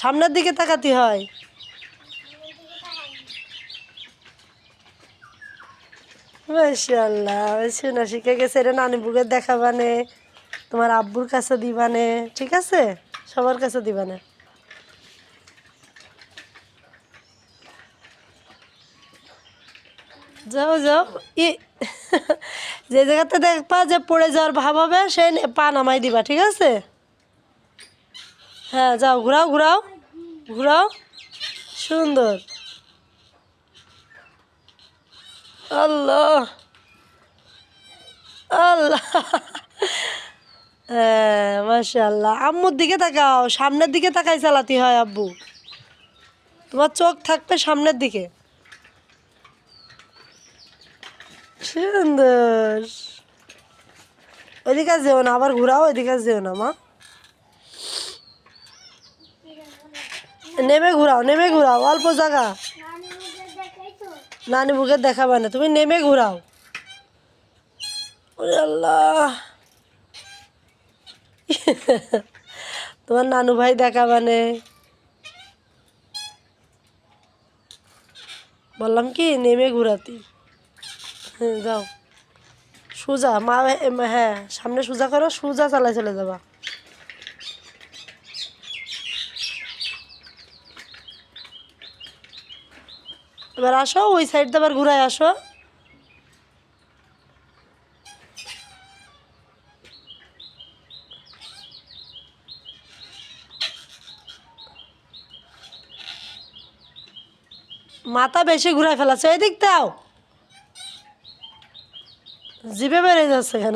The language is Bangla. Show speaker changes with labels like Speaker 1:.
Speaker 1: সামনের দিকে তাকাতে হয়। মাশাআল্লাহ, শোনা শিখে গেছে। এটা নানি বুকে দেখাবানে, তোমার আব্বুর কাছে দিবানে, ঠিক আছে? সবার কাছে দিবানে। যাও যাও। ই যে জায়গাতে দেখবা যে পড়ে যাওয়ার ভাব হবে সেই পা নামাই দিবা, ঠিক আছে? হ্যাঁ, যাও, ঘুরাও ঘুরাও ঘুরাও। সুন্দর। আল্লাহ আল্লাহ। হ্যাঁ, মাশাআল্লাহ। আম্মুর দিকে তাকাও, সামনের দিকে তাকাই চালাতে হয় আব্বু। তোমার চোখ থাকবে সামনের দিকে। সুন্দর। ওইদিকে যেও না, আবার ঘুরাও, ওইদিকে যেও না মা। নেমে ঘুরাও, নেমে ঘুরাও, অল্প জায়গা। নানি বুকে দেখাবে না, তুমি নেমে ঘুরাও। ওরে আল্লাহ। তোমার নানু ভাই দেখাবানে। বললাম কি নেমে ঘুরাতি। হ্যাঁ, যাও সোজা মা। হ্যাঁ, সামনে সোজা করো, সোজা চালাই চলে যাবা। এবার আসো, ওই সাইড দিয়ে আবার ঘুরায় আসো। মাথা বেশি ঘুরাই ফেলাচ্ছে, এই দিক দাও। জিভে বেড়ে যাচ্ছে কেন?